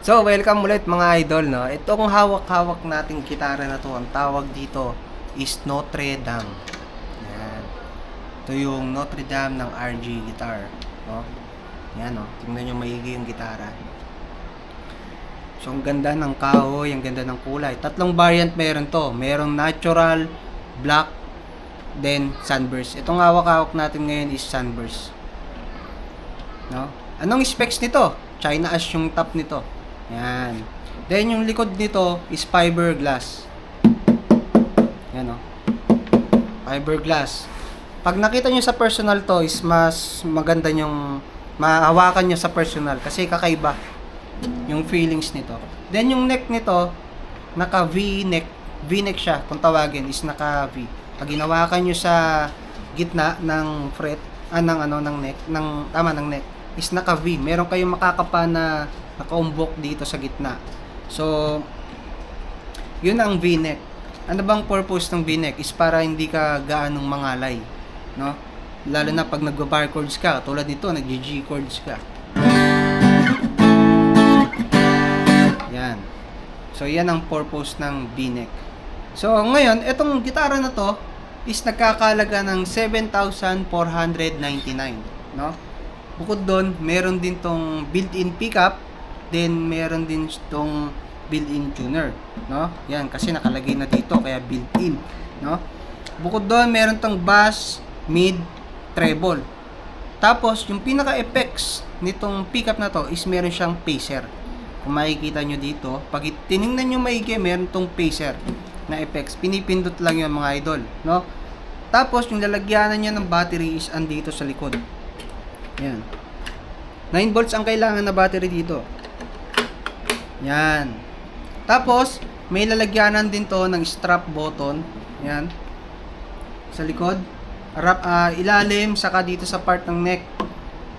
So, welcome ulit mga idol, no? Itong hawak-hawak nating gitara na to, ang tawag dito is Notre Dame. Yan. Ito yung Notre Dame ng RG guitar, no? Yan, no? Tingnan nyo maigi yung gitara. So, ang ganda ng kahoy, ang ganda ng kulay. Tatlong variant meron to. Merong natural, black, then sunburst. Itong hawak-hawak natin ngayon is sunburst. No? Anong specs nito? China Ash yung top nito. Yan. Then yung likod nito is fiberglass. Yan o. Fiberglass. Pag nakita nyo sa personal to is mas maganda yung mahawakan nyo sa personal kasi kakaiba yung feelings nito. Then yung neck nito naka V-neck. V-neck siya kung tawagin is naka V. Pag hinawakan nyo sa gitna ng fret, ng neck, ng neck is naka V. Meron kayong makakapa na nakaumbok dito sa gitna. So, yun ang V-neck. Ano bang purpose ng V-neck? Is para hindi ka gaanong mangalay, no? Lalo na pag nagba-bar chords ka, tulad nito, nag-G chords ka. Yan. So, yan ang purpose ng V-neck. So, ngayon, etong gitara na to is nagkakalaga ng 7,499, no? Bukod doon, meron din tong built-in pickup, then meron din tong built-in tuner, no? Yan kasi nakalagay na dito kaya built-in, no? Bukod doon, meron tong bass, mid, treble. Tapos yung pinaka-effects nitong pickup na to is meron siyang phaser. Kung makikita nyo dito, pag tiningnan nyo maigi, meron tong phaser na effects. Pinipindot lang yung mga idol, no? Tapos yung lalagyanan niya ng battery is andito sa likod. Yan. 9 volts ang kailangan na battery dito. Yan. Tapos, may lalagyanan din to ng strap button. Yan. Sa likod. Ilalim, saka dito sa part ng neck.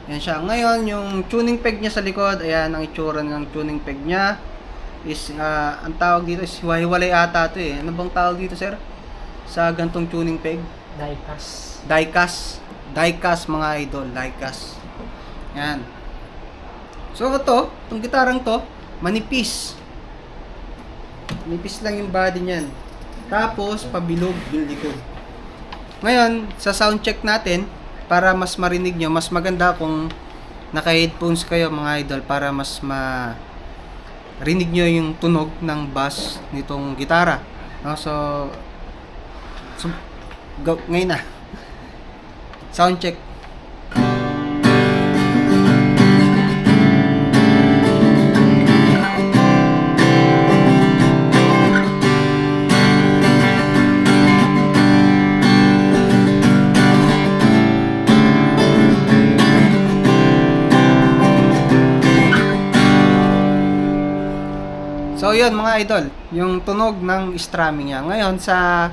Yan siya. Ngayon, yung tuning peg niya sa likod, ayan ang itsura ng tuning peg niya. Is, ang tawag dito is hiwa-hiwalay ata ito eh. Ano bang tawag dito, sir? Sa gantong tuning peg? Diecast. Diecast. Diecast mga idol. Diecast. Yan. So, itong gitarang to, manipis. Manipis lang yung body niyan. Tapos, pabilog yung likod. Ngayon, sa sound check natin, para mas marinig nyo, mas maganda kung naka-headphones kayo mga idol para mas marinig nyo yung tunog ng bass nitong gitara. No? So ngayon na. Sound check. So yun mga idol, yung tunog ng strumming niya. Ngayon sa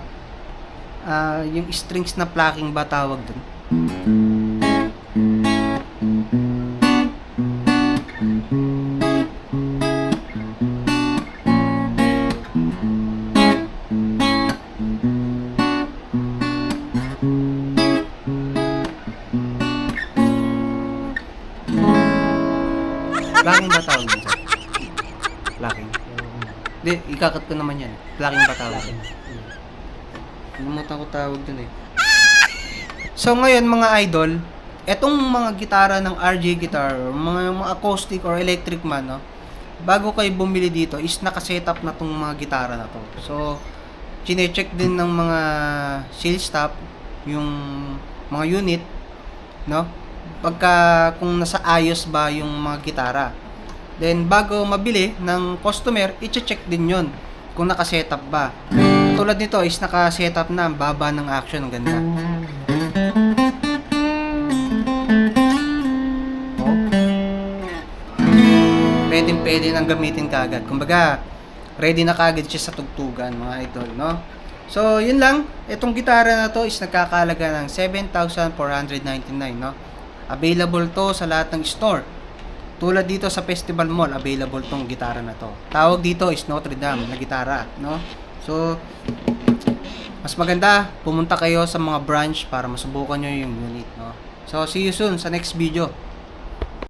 yung strings na plucking ba tawag dun? Plucking ba tawag dun? Plucking. Hindi, ikakat ko naman yan. Plucking ba tawag dun? Nalimutan ko tawag dun eh. So ngayon mga idol, etong mga gitara ng RJ guitar, mga acoustic or electric man, no? Bago kayo bumili dito is naka-setup na tong mga gitara na to. So chine-check din ng mga sales staff yung mga unit, no? Pagka kung nasa ayos ba yung mga gitara. Then bago mabili ng customer, i-check din 'yon kung naka-setup ba. Tulad nito is naka-setup na, baba ng action, ang ganda. Oh. Pwede nang gamitin kaagad. Kumbaga, ready na kaagad siya sa tugtugan, mga idol, no? So, yun lang. Itong gitara na to is nagkakalaga ng 7,499, no? Available to sa lahat ng store. Tulad dito sa Festival Mall, available tong gitara na to. Tawag dito is Notre Dame na gitara, no? So, mas maganda, pumunta kayo sa mga branch para masubukan nyo yung unit, no? So, see you soon sa next video.